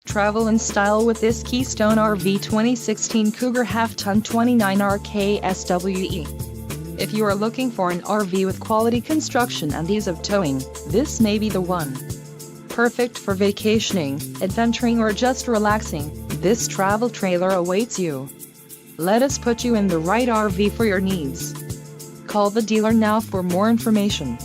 Travel in style with this Keystone RV 2016 Cougar half-ton 29RKSWE. If you are looking for an RV with quality construction and ease of towing, this may be the one. Perfect for vacationing, adventuring or just relaxing, this travel trailer awaits you. Let us put you in the right RV for your needs. Call the dealer now for more information.